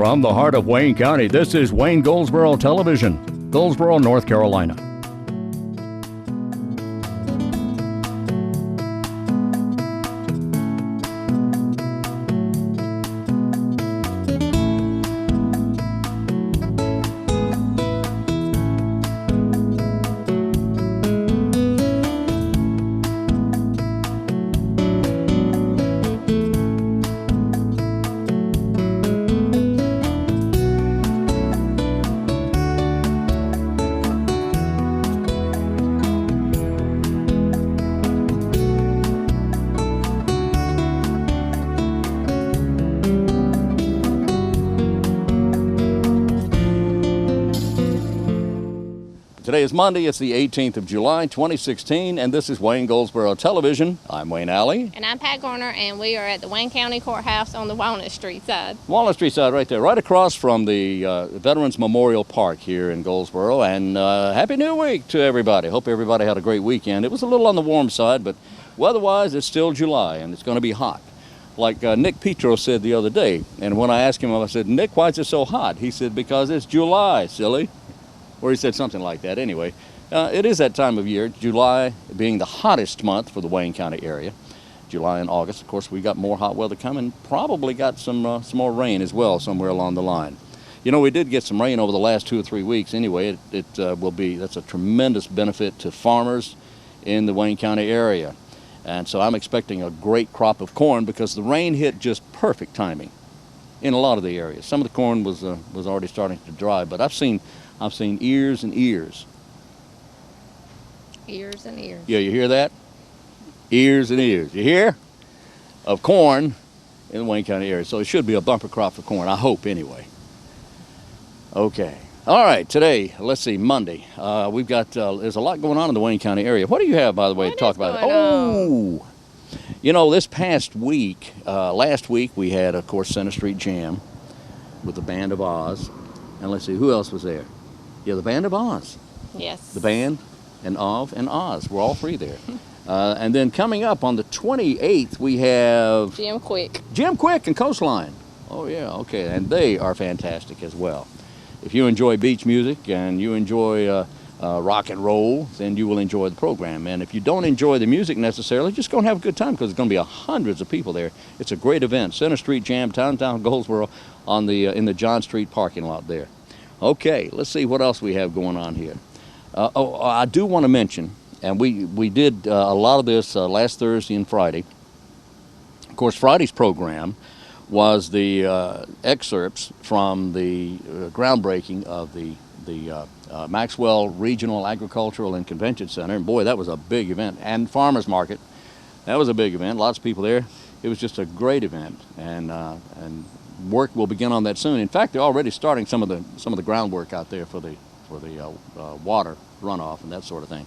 From the heart of Wayne County, this is Wayne Goldsboro Television, Goldsboro, North Carolina. Today is Monday, it's the 18th of July, 2016, and this is Wayne Goldsboro Television. I'm Wayne Alley. And I'm Pat Garner, and we are at the Wayne County Courthouse on the Walnut Street side. Walnut Street side right there, right across from the Veterans Memorial Park here in Goldsboro. And Happy New Week to everybody. Hope everybody had a great weekend. It was a little on the warm side, but weather-wise, it's still July, and it's going to be hot. Like Nick Petro said the other day, and when I asked him, I said, Nick, why is it so hot? He said, because it's July, silly. Or he said something like that. Anyway, it is that time of year, July being the hottest month for the Wayne County area. July and August, of course, we got more hot weather coming. Probably got some more rain as well somewhere along the line. You know, we did get some rain over the last 2 or 3 weeks. Anyway, that's a tremendous benefit to farmers in the Wayne County area. And so I'm expecting a great crop of corn because the rain hit just perfect timing in a lot of the areas. Some of the corn was already starting to dry, but I've seen ears and ears. Ears and ears. Yeah, you hear that? Ears and ears. You hear? Of corn in the Wayne County area. So it should be a bumper crop for corn, I hope anyway. Okay. All right, today, let's see, Monday. We've got, there's a lot going on in the Wayne County area. What do you have, by the way, to talk about? Oh! You know, this past week, last week, we had, of course, Center Street Jam with the Band of Oz. And let's see, who else was there? Yeah, the Band of Oz. Yes. The Band and Oz. We're all three there. And then coming up on the 28th, we have Jim Quick. Jim Quick and Coastline. Oh, yeah, okay. And they are fantastic as well. If you enjoy beach music and you enjoy rock and roll, then you will enjoy the program. And if you don't enjoy the music necessarily, just go and have a good time because there's going to be hundreds of people there. It's a great event. Center Street Jam, downtown Goldsboro, on the in the John Street parking lot there. Okay, let's see what else we have going on here. I do want to mention, and we did a lot of this last Thursday and Friday. Of course, Friday's program was the excerpts from the groundbreaking of the Maxwell Regional Agricultural and Convention Center. And boy, that was a big event. And Farmers Market, that was a big event. Lots of people there. It was just a great event, and work will begin on that soon. In fact, they're already starting some of the groundwork out there for the water runoff and that sort of thing.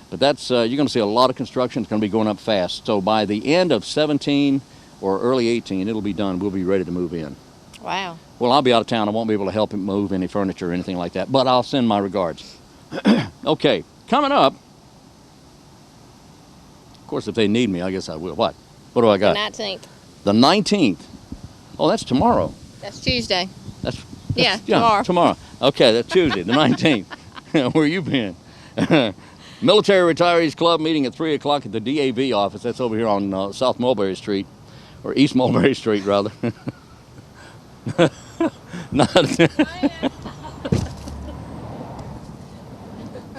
But that's you're going to see a lot of construction. It's going to be going up fast. So by the end of 17 or early 18, it'll be done. We'll be ready to move in. Wow. Well, I'll be out of town. I won't be able to help him move any furniture or anything like that. But I'll send my regards. Okay, coming up. Of course, if they need me, I guess I will. What do I got? The 19th. The 19th. Oh, that's tomorrow. That's Tuesday. Yeah, tomorrow. Tomorrow. Okay, that's Tuesday, the 19th. Where you been? Military Retirees Club meeting at 3 o'clock at the DAV office. That's over here on South Mulberry Street, or East Mulberry Street, rather.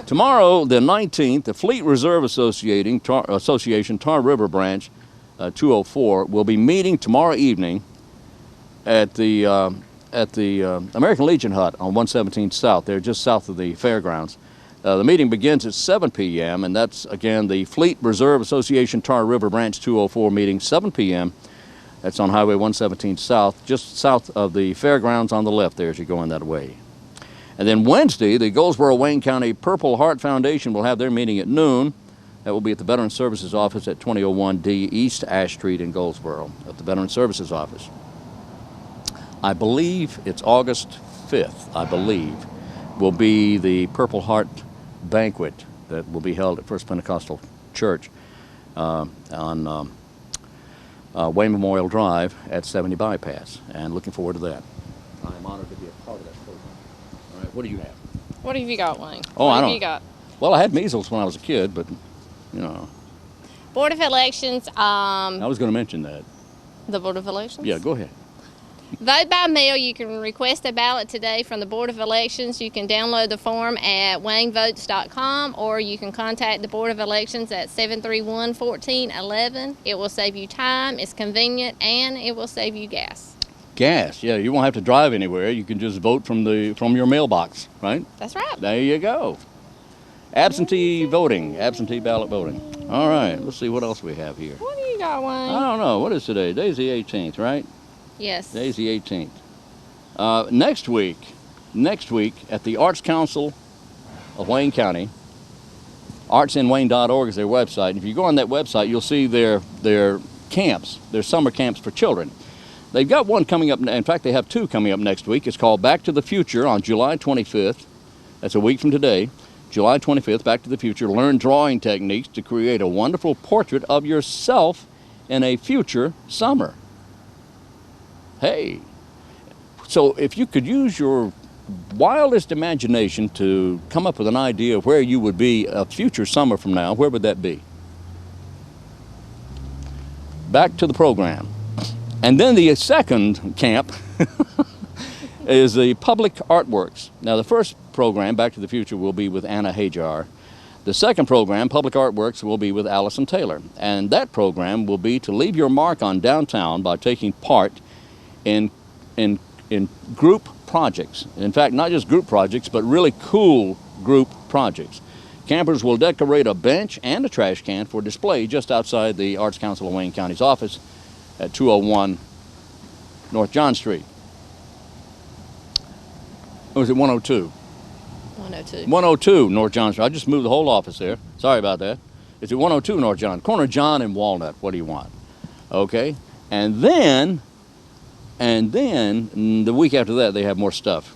Tomorrow, the 19th, the Fleet Reserve Association Tar River Branch 204 will be meeting tomorrow evening at the American Legion Hut on 117 South. They're just south of the fairgrounds. The meeting begins at 7 p.m. and that's again the Fleet Reserve Association Tar River Branch 204 meeting, 7 p.m. That's on Highway 117 South, just south of the fairgrounds on the left there as you go in that way. And then Wednesday, the Goldsboro Wayne County Purple Heart Foundation will have their meeting at noon. That will be at the Veteran Services Office at 2001D East Ash Street in Goldsboro, at the Veteran Services Office. I believe it's August 5th, I believe, will be the Purple Heart Banquet that will be held at First Pentecostal Church on Wayne Memorial Drive at 70 Bypass, and looking forward to that. I honor to be a part of that program. All right, what do you have? What have you got, Wayne? Oh, what I have don't. you got? Well, I had measles when I was a kid, but, you know. Board of Elections. I was going to mention that. The Board of Elections? Yeah, go ahead. Vote by mail. You can request a ballot today from the Board of Elections. You can download the form at waynevotes.com, or you can contact the Board of Elections at 731-1411. It will save you time, it's convenient, and it will save you gas. Gas, yeah, you won't have to drive anywhere. You can just vote from your mailbox, right? That's right. There you go. Absentee voting, absentee ballot voting. All right, let's see what else we have here. What do you got, Wayne? I don't know. What is today? Today's the 18th, right? Yes. Today's the 18th. Next week at the Arts Council of Wayne County, artsinwayne.org is their website. If you go on that website, you'll see their camps, their summer camps for children. They've got one coming up. In fact, they have two coming up next week. It's called Back to the Future on July 25th. That's a week from today. July 25th, Back to the Future. Learn drawing techniques to create a wonderful portrait of yourself in a future summer. Hey, so if you could use your wildest imagination to come up with an idea of where you would be a future summer from now, where would that be? Back to the program. And then the second camp is the public artworks. Now the first program, Back to the Future, will be with Anna Hajar. The second program, Public Artworks, will be with Allison Taylor. And that program will be to leave your mark on downtown by taking part in group projects. In fact, not just group projects, but really cool group projects. Campers will decorate a bench and a trash can for display just outside the Arts Council of Wayne County's office at 201 North John Street. Or was it 102? 102. 102 North John Street. I just moved the whole office there. Sorry about that. It's at 102 North John. Corner John and Walnut. What do you want? Okay. And then the week after that, they have more stuff.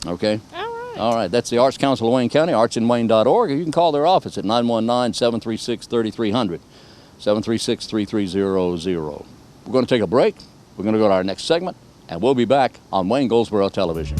Okay? All right. All right. That's the Arts Council of Wayne County, artsinwayne.org, or you can call their office at 919-736-3300, 736-3300. We're going to take a break. We're going to go to our next segment, and we'll be back on Wayne Goldsboro Television.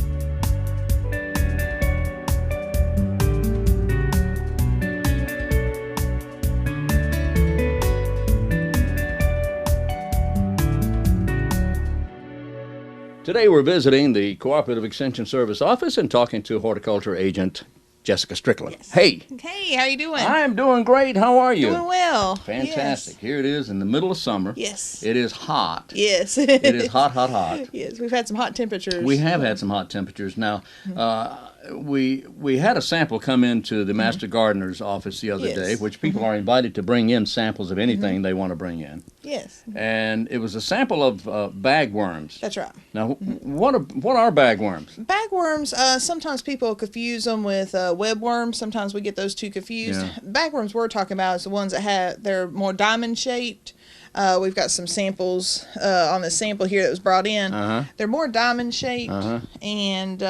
Today we're visiting the Cooperative Extension Service office and talking to Horticulture Agent Jessica Strickland. Yes. Hey. Hey, how you doing? I'm doing great. How are you? Doing well. Fantastic. Yes. Here it is in the middle of summer. Yes. It is hot. Yes. It is hot, hot, hot. Yes, we've had some hot temperatures. We have had some hot temperatures. Now, we had a sample come into the Master Gardener's office the other day, which people are invited to bring in samples of anything they want to bring in. Yes. And it was a sample of bagworms. That's right. Now, what are bagworms? Bagworms, sometimes people confuse them with webworms. Sometimes we get those two confused. Yeah. Bagworms we're talking about is the ones that they're more diamond shaped. We've got some samples on the sample here that was brought in. They're more diamond shaped, and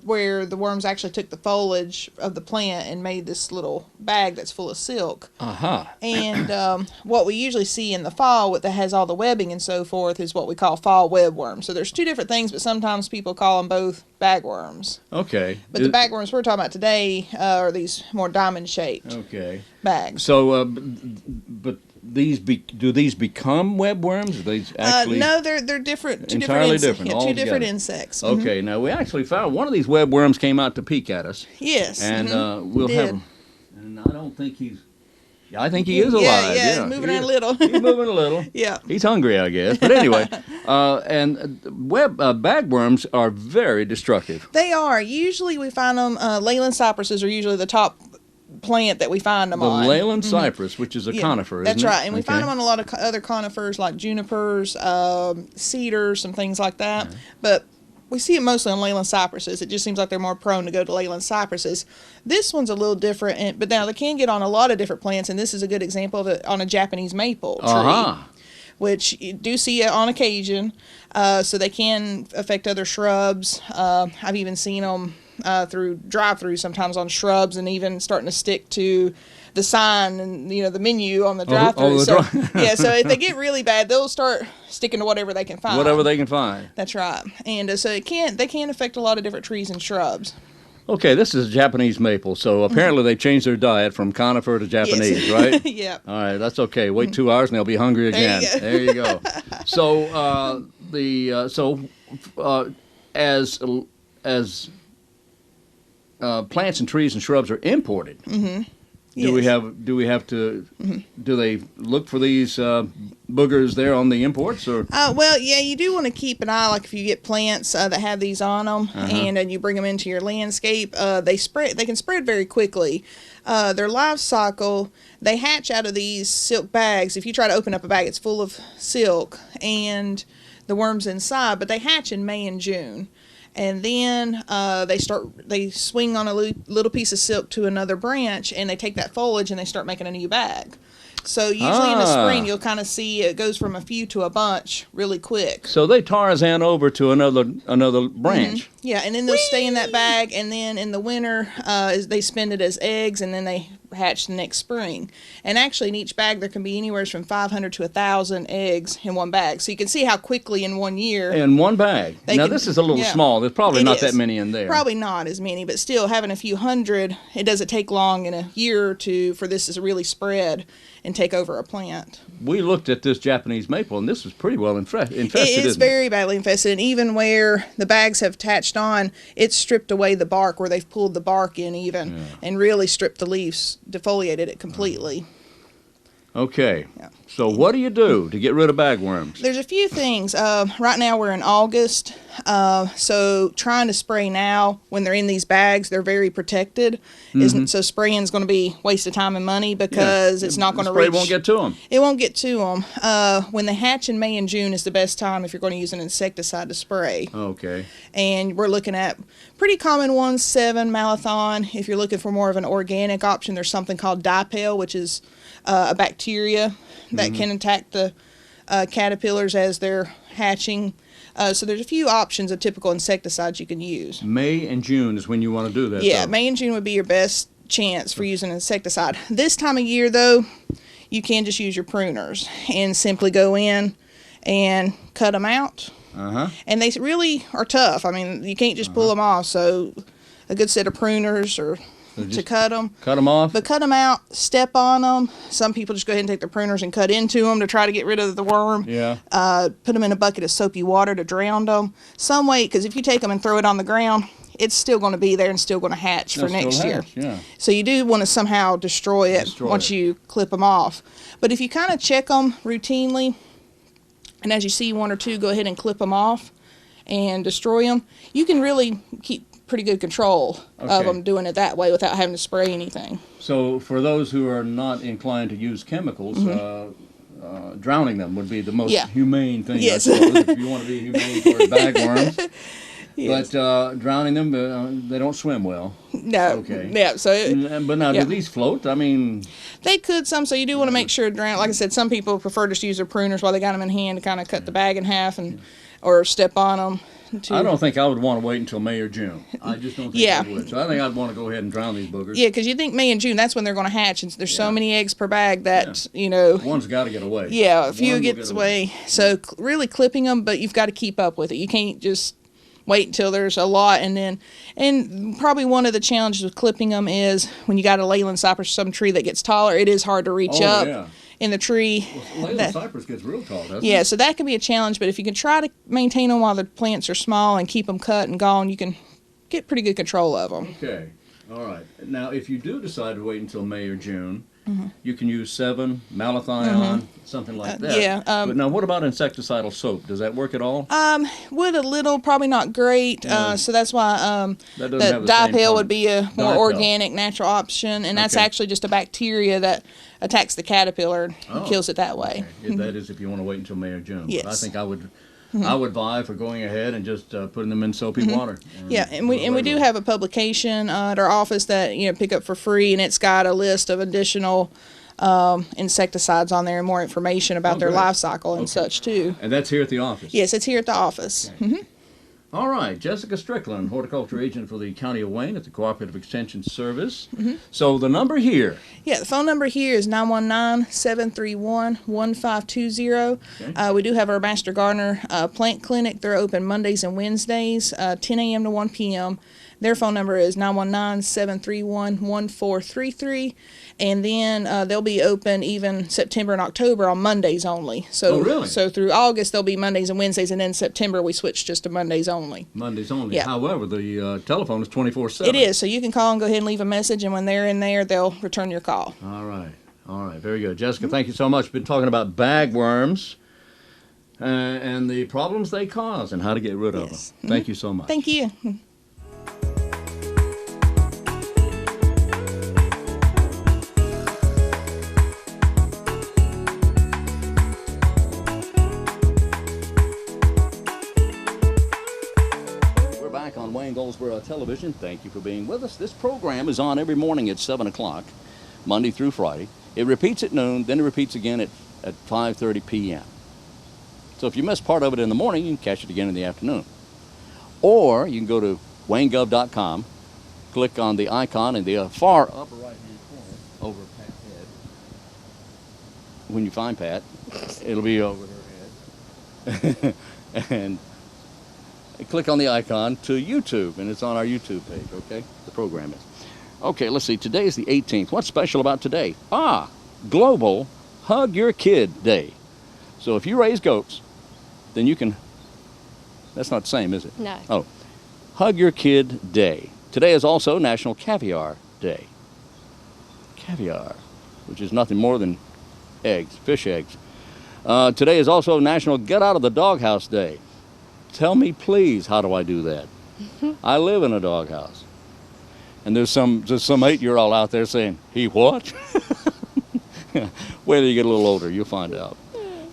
where the worms actually took the foliage of the plant and made this little bag that's full of silk. And what we usually see in the fall that has all the webbing and so forth is what we call fall webworms. So there's two different things, but sometimes people call them both bagworms. Okay. But the bagworms we're talking about today are these more diamond-shaped bags. So, but do these become webworms? Are these actually no, they're different. Entirely different. Yeah, two different insects. Okay. Now we actually found one of these webworms came out to peek at us. Yes. And we'll have him. And I don't think he's. I think he is alive. Yeah, he's moving a little. He's moving a little. Yeah. He's hungry, I guess. But anyway, and bagworms are very destructive. They are. Usually we find them. Leyland cypresses are usually the top plant that we find them on. The Leyland cypress, which is a conifer, isn't That's it? right. And we find them on a lot of other conifers like junipers, cedars, some things like that. But we see it mostly on Leyland cypresses. It just seems like they're more prone to go to Leyland cypresses. This one's a little different, but now they can get on a lot of different plants, and this is a good example of it on a Japanese maple tree, which you do see on occasion. So they can affect other shrubs. I've even seen them through drive-through sometimes on shrubs, and even starting to stick to the sign and the menu on the drive-through. So yeah, so if they get really bad, they'll start sticking to whatever they can find. Whatever they can find. That's right. And so they can affect a lot of different trees and shrubs. Okay, this is Japanese maple. So apparently they've changed their diet from conifer to Japanese, right? Yeah. All right, that's okay. Wait 2 hours and they'll be hungry again. There you go. So as plants and trees and shrubs are imported. Do we have to? Do they look for these boogers there on the imports, or? Well, yeah, you do want to keep an eye. Like if you get plants that have these on them, and you bring them into your landscape, they can spread very quickly. Their life cycle, they hatch out of these silk bags. If you try to open up a bag, it's full of silk and the worms inside. But they hatch in May and June. And then they swing on a little piece of silk to another branch, and they take that foliage and they start making a new bag. So usually in the spring, you'll kind of see it goes from a few to a bunch really quick. So they Tarzan over to another branch. Yeah, and then they'll stay in that bag, and then in the winter, they spend it as eggs, and then they hatch the next spring. And actually, in each bag, there can be anywhere from 500 to 1,000 eggs in one bag. So you can see how quickly in 1 year. In one bag. Now, this is a little small. There's probably not that many in there. Probably not as many, but still, having a few hundred, it doesn't take long in a year or two for this to really spread and take over a plant. We looked at this Japanese maple, and this was pretty well infested, It's very badly infested, and even where the bags have attached on, it's stripped away the bark, where they've pulled the bark in and really stripped the leaves, defoliated it completely. Okay. Yeah. So what do you do to get rid of bagworms? There's a few things. Right now we're in August, so trying to spray now when they're in these bags, they're very protected. So spraying is going to be a waste of time and money because it's not going to reach. Spray won't get to them. It won't get to them. When they hatch in May and June is the best time if you're going to use an insecticide to spray. Okay. And we're looking at pretty common ones, 7 Malathion. If you're looking for more of an organic option, there's something called dipel, which is a bacteria that can attack the caterpillars as they're hatching. So there's a few options of typical insecticides you can use. May and June is when you want to do that. Yeah, May and June would be your best chance for using insecticide. This time of year, though, you can just use your pruners and simply go in and cut them out. And they really are tough. I mean, you can't just pull them off. So a good set of pruners or to cut them. Cut them off? But cut them out, step on them. Some people just go ahead and take their pruners and cut into them to try to get rid of the worm. Yeah. Put them in a bucket of soapy water to drown them. Some way, because if you take them and throw it on the ground, it's still going to be there and still going to hatch for next year. Yeah. So you do want to somehow destroy it once you clip them off. But if you kind of check them routinely, and as you see one or two, go ahead and clip them off and destroy them, you can really keep pretty good control of them doing it that way without having to spray anything. So for those who are not inclined to use chemicals, drowning them would be the most humane thing, I suppose, if you want to be humane towards bagworms. Yes. But drowning them, they don't swim well. No. Okay. Yeah. So. But now, do these float? I mean. They could some. So you do want to make sure drown. Like I said, some people prefer just to use their pruners while they got them in hand to kind of cut the bag in half or step on them. I don't think I would want to wait until May or June. I just don't think I would. So I think I'd want to go ahead and drown these boogers. Yeah, because you think May and June, that's when they're going to hatch. And there's so many eggs per bag that, One's got to get away. Yeah, a few gets away. So really clipping them, but you've got to keep up with it. You can't just wait until there's a lot. And probably one of the challenges with clipping them is when you got a Leyland cypress, some tree that gets taller, it is hard to reach up. In the tree. Well, Leyland cypress gets real tall, doesn't it? Yeah, so that can be a challenge, but if you can try to maintain them while the plants are small and keep them cut and gone, you can get pretty good control of them. Okay, all right. Now, if you do decide to wait until May or June, you can use 7 Malathion, something like that. But now, what about insecticidal soap? Does that work at all? Would a little, probably not great. So that's why the dipel would be a more organic, natural option, and that's actually just a bacteria that attacks the caterpillar and kills it that way. Okay. That is if you want to wait until May or June. Yes. But I think I would vie for going ahead and just putting them in soapy water. And we do have a publication at our office that pick up for free, and it's got a list of additional insecticides on there and more information about their life cycle and such too. And that's here at the office? Yes, it's here at the office. All right, Jessica Strickland, Horticulture Agent for the County of Wayne at the Cooperative Extension Service. So the number here. Yeah, the phone number here is 919-731-1520. Okay. We do have our Master Gardener plant clinic. They're open Mondays and Wednesdays, 10 a.m. to 1 p.m. Their phone number is 919-731-1433. And then they'll be open even September and October on Mondays only. So, Oh, really? So through August, they'll be Mondays and Wednesdays, and then September we switch just to Mondays only. Mondays only. Yeah. However, the telephone is 24/7. It is, so you can call and go ahead and leave a message, and when they're in there, they'll return your call. All right. All right. Very good. Jessica, thank you so much. We've been talking about bagworms and the problems they cause and how to get rid of them. Thank you so much. Thank you. Back on Wayne Goldsboro Television. Thank you for being with us. This program is on every morning at 7 o'clock, Monday through Friday. It repeats at noon, then it repeats again at 5:30 p.m. So if you miss part of it in the morning, you can catch it again in the afternoon. Or you can go to waynegov.com, click on the icon in the far upper right-hand corner over Pat's head. When you find Pat, it'll be over her head. And click on the icon to YouTube, and it's on our YouTube page, okay? The program is. Okay, let's see. Today is the 18th. What's special about today? Global Hug Your Kid Day. So if you raise goats, then you can... That's not the same, is it? No. Oh. Hug Your Kid Day. Today is also National Caviar Day. Caviar, which is nothing more than eggs, fish eggs. Today is also National Get Out of the Doghouse Day. Tell me, please, how do I do that? I live in a doghouse. And there's some 8-year-old out there saying, he what? Wait till you get a little older, you'll find out.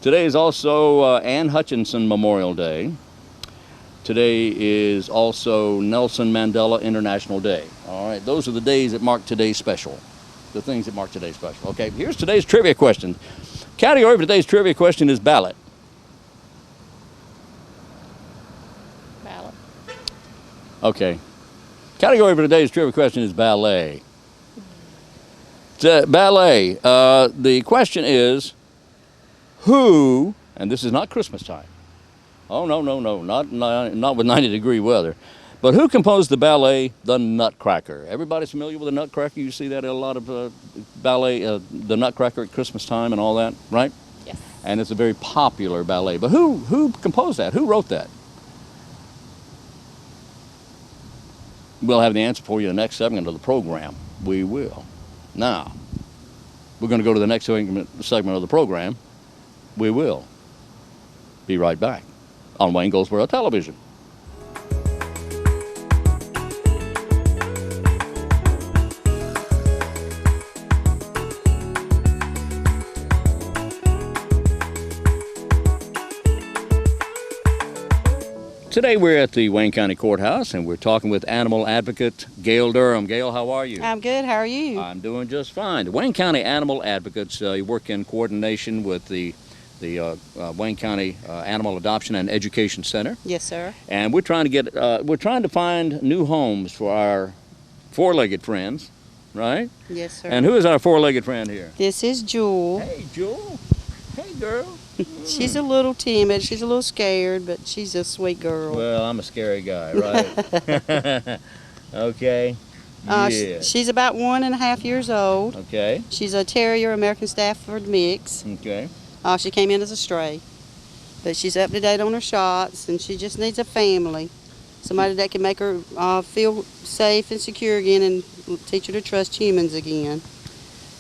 Today is also Ann Hutchinson Memorial Day. Today is also Nelson Mandela International Day. All right, those are the days that mark today's special. The things that mark today's special. Okay, here's today's trivia question. Category for today's trivia question is ballot. Okay. Category for today's trivia question is ballet. Ballet. The question is, who, and this is not Christmas time. Oh, no, not with 90-degree weather. But who composed the ballet, The Nutcracker? Everybody's familiar with The Nutcracker? You see that in a lot of ballet, The Nutcracker at Christmas time and all that, right? Yes. And it's a very popular ballet. But who composed that? Who wrote that? We'll have the answer for you in the next segment of the program. We will. Now, we're going to go to the next segment of the program. We will be right back on Wayne Goldsboro Television. Today we're at the Wayne County Courthouse and we're talking with animal advocate Gail Durham. Gail, how are you? I'm good. How are you? I'm doing just fine. The Wayne County Animal Advocates, you work in coordination with the Wayne County Animal Adoption and Education Center. Yes, sir. And we're trying to find new homes for our four-legged friends, right? Yes, sir. And who is our four-legged friend here? This is Jewel. Hey, Jewel. Hey, girl. She's a little timid. She's a little scared, but she's a sweet girl. Well, I'm a scary guy, right? Okay. Yeah. She's about 1.5 years old. Okay. She's a Terrier American Stafford mix. Okay. She came in as a stray, but she's up to date on her shots, and she just needs a family. Somebody that can make her feel safe and secure again and teach her to trust humans again.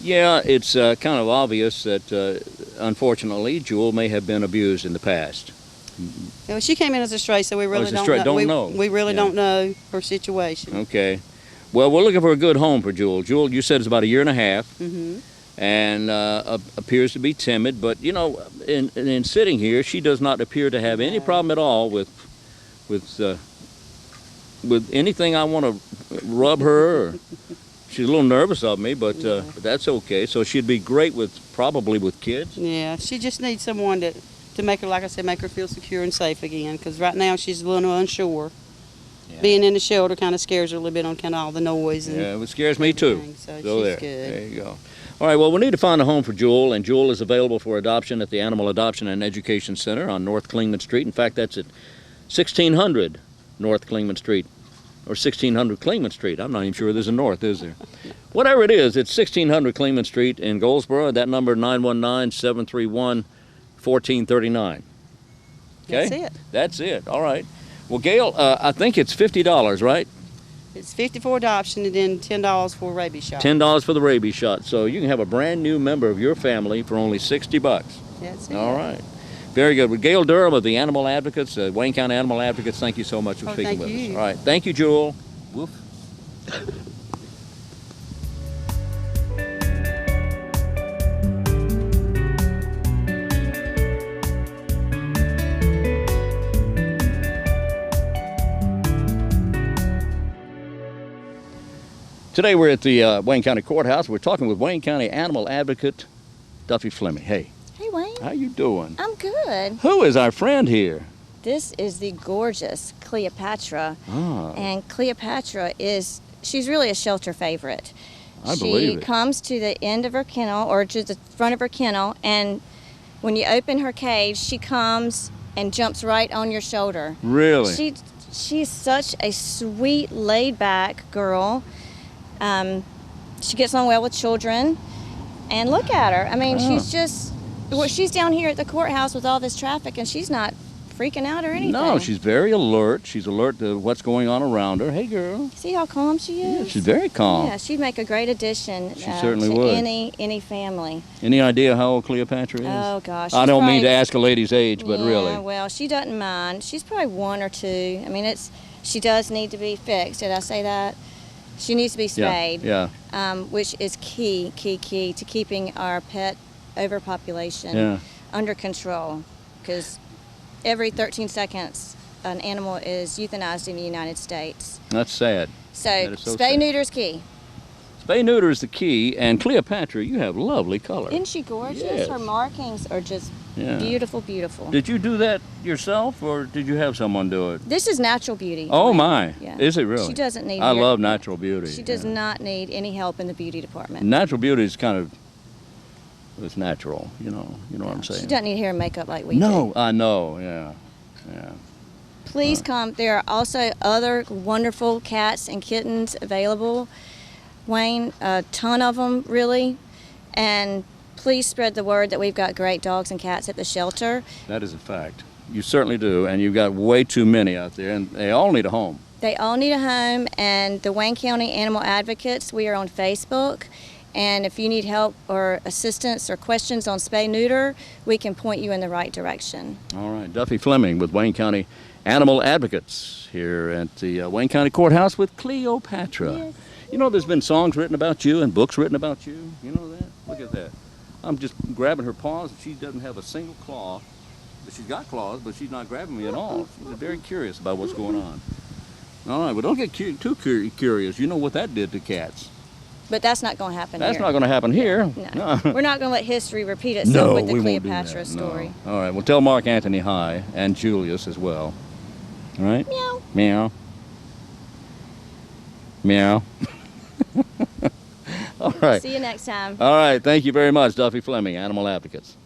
Yeah, it's kind of obvious that, unfortunately, Jewel may have been abused in the past. Well, she came in as a stray, so we really as a stray, don't know. We really Yeah. don't know her situation. Okay. Well, we're looking for a good home for Jewel. Jewel, you said it's about 1.5 years. Mm-hmm. And appears to be timid, but you know, in sitting here, she does not appear to have any problem at all with anything I want to rub her. Or, she's a little nervous of me, but that's okay. So she'd be great probably with kids. Yeah, she just needs someone to to make her, like I said, make her feel secure and safe again. Because right now she's a little unsure. Yeah. Being in the shelter kind of scares her a little bit on kind of all the noise. And yeah, it scares me too. so Go she's there. good. There you go. All right, well, we need to find a home for Jewel, and Jewel is available for adoption at the Animal Adoption and Education Center on North Clingman Street. In fact, that's at 1600 North Clingman Street, or 1600 Clingman Street. I'm not even sure there's a north, is there? Whatever it is, it's 1600 Clingman Street in Goldsboro. That number, 919-731-1439. Okay? That's it. That's it. All right. Well, Gail, I think it's $50, right? It's $50 for adoption and then $10 for a rabies shot. $10 for the rabies shot. So you can have a brand new member of your family for only $60. That's it. All right. Very good. With Gail Durham of the Animal Advocates, Wayne County Animal Advocates, thank you so much for speaking with us. All right. Thank you, Jewel. Woof. Today we're at the Wayne County Courthouse. We're talking with Wayne County Animal Advocate Duffy Fleming. Hey. Hey, Wayne. How you doing? I'm good. Who is our friend here? This is the gorgeous Cleopatra. Ah. And Cleopatra she's really a shelter favorite. I believe it. She comes to the end of her kennel, or to the front of her kennel, and when you open her cage, she comes and jumps right on your shoulder. Really? She's such a sweet, laid-back girl. She gets on well with children, and look at her. I mean, she's down here at the courthouse with all this traffic, and she's not freaking out or anything. No, she's very alert. She's alert to what's going on around her. Hey, girl. See how calm she is? Yeah, she's very calm. Yeah, she'd make a great addition She certainly to would. any family. Any idea how old Cleopatra is? Oh, gosh. I don't mean to ask a lady's age, but yeah, really. well, she doesn't mind. She's probably 1 or 2. I mean, she does need to be fixed. Did I say that? She needs to be spayed. Yeah. Which is key to keeping our pet overpopulation under control. Because every 13 seconds, an animal is euthanized in the United States. That's sad. So, so spay sad. neuter is key. Spay neuter is the key, and Cleopatra, you have lovely color. Isn't she gorgeous? Yes. Her markings are just beautiful, beautiful. Did you do that yourself, or did you have someone do it? This is natural beauty. Oh my! Yeah. Is it really? She doesn't need. I love natural beauty. She does not need any help in the beauty department. Natural beauty is it's natural. You know what I'm saying. She doesn't need hair and makeup like we do. No, I know. Yeah. Please come. There are also other wonderful cats and kittens available. Wayne, a ton of them, really. And please spread the word that we've got great dogs and cats at the shelter. That is a fact. You certainly do, and you've got way too many out there, and they all need a home. They all need a home, and the Wayne County Animal Advocates, we are on Facebook. And if you need help or assistance or questions on spay-neuter, we can point you in the right direction. All right. Duffy Fleming with Wayne County Animal Advocates here at the Wayne County Courthouse with Cleopatra. Yes. You know, there's been songs written about you and books written about you. You know that? Look at that. I'm just grabbing her paws, and she doesn't have a single claw. But she's got claws, but she's not grabbing me at all. She's very curious about what's going on. All right, well, don't get too curious. You know what that did to cats. But that's not going to happen That's here. not going to happen here. No. We're not going to let history repeat itself with the we won't do Cleopatra that. story. No. All right, well, tell Mark Anthony hi, and Julius as well. All right? Meow. Meow. Meow. All right. See you next time. All right, thank you very much, Duffy Fleming, Animal Advocates.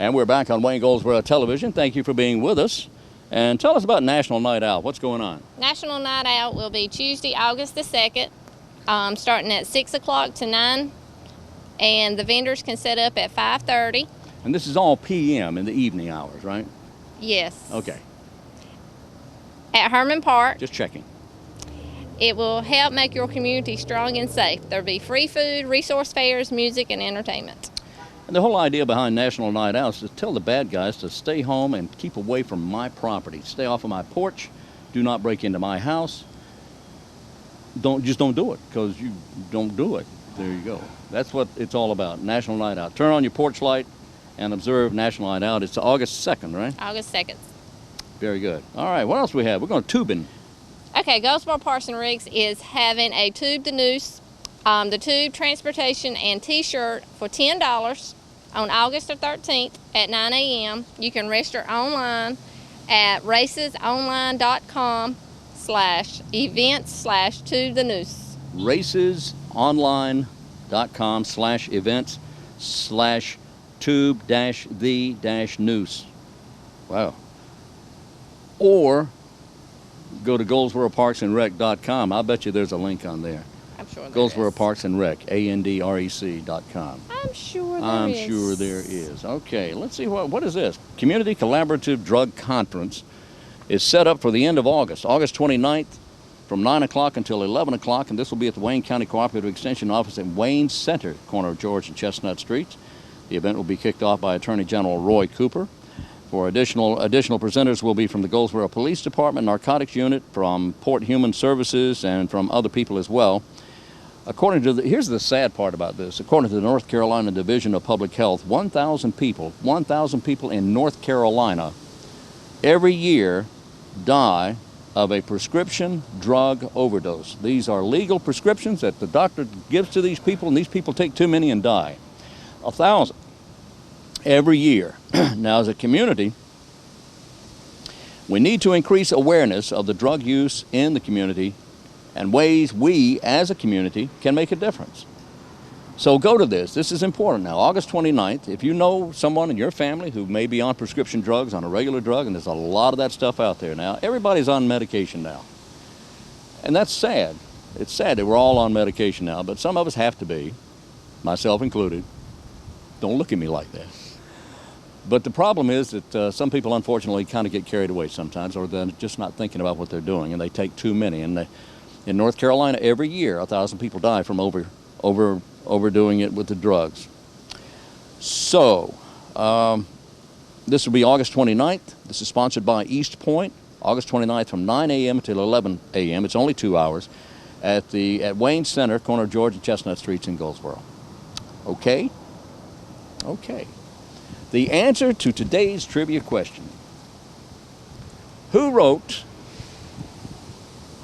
And we're back on Wayne Goldsboro Television. Thank you for being with us. And tell us about National Night Out. What's going on? National Night Out will be Tuesday, August the 2nd, starting at 6 o'clock to 9. And the vendors can set up at 5:30. And this is all p.m. in the evening hours, right? Yes. Okay. At Herman Park. Just checking. It will help make your community strong and safe. There'll be free food, resource fairs, music, and entertainment. And the whole idea behind National Night Out is to tell the bad guys to stay home and keep away from my property. Stay off of my porch. Do not break into my house. Just don't do it, because you don't do it. There you go. That's what it's all about, National Night Out. Turn on your porch light and observe National Night Out. It's August 2nd, right? August 2nd. Very good. All right, what else we have? We're going to tubing. Okay, Goldsboro Parks and Rigs is having a Tube the Noose, the tube, transportation, and T-shirt for $10 on August the 13th at 9 a.m. You can register online at racesonline.com/events/Tube the Noose. racesonline.com/events/tube-the-noose. Wow. Or go to GoldsboroParksandRec.com. I'll bet you there's a link on there. I'm sure there Goldsboro is. Parks and Rec, ANDREC.com. I'm sure there is. I'm sure there is. Okay, let's see, what is this? Community Collaborative Drug Conference is set up for the end of August, August 29th, from 9 o'clock until 11 o'clock, and this will be at the Wayne County Cooperative Extension Office at Wayne Center, corner of George and Chestnut Streets. The event will be kicked off by Attorney General Roy Cooper. For additional presenters will be from the Goldsboro Police Department, Narcotics Unit, from Port Human Services, and from other people as well. According to here's the sad part about this. According to the North Carolina Division of Public Health, 1,000 people in North Carolina every year die of a prescription drug overdose. These are legal prescriptions that the doctor gives to these people, and these people take too many and die. 1,000 every year. Now, as a community, we need to increase awareness of the drug use in the community and ways we, as a community, can make a difference. So go to this. This is important now. August 29th, if you know someone in your family who may be on prescription drugs, on a regular drug, and there's a lot of that stuff out there now. Everybody's on medication now. And that's sad. It's sad that we're all on medication now, but some of us have to be, myself included. Don't look at me like that. But the problem is that some people, unfortunately, kind of get carried away sometimes, or they're just not thinking about what they're doing, and they take too many. And in North Carolina, every year, 1,000 people die from overdoing it with the drugs. So, this will be August 29th. This is sponsored by East Point, August 29th from 9 a.m. until 11 a.m. It's only 2 hours at Wayne Center, corner of George and Chestnut Streets in Goldsboro. Okay? Okay. The answer to today's trivia question: who wrote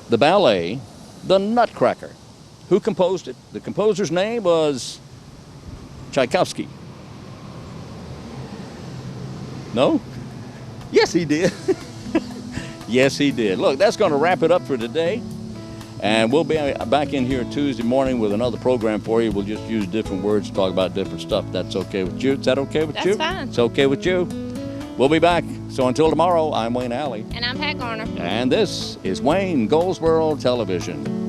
the ballet, The Nutcracker? Who composed it? The composer's name was Tchaikovsky. No? Yes, he did. Yes, he did. Look, that's going to wrap it up for today. And we'll be back in here Tuesday morning with another program for you. We'll just use different words to talk about different stuff. That's okay with you? Is that okay with you? That's fine. It's okay with you? We'll be back. So until tomorrow, I'm Wayne Alley. And I'm Pat Garner. And this is Wayne Goldsboro Television.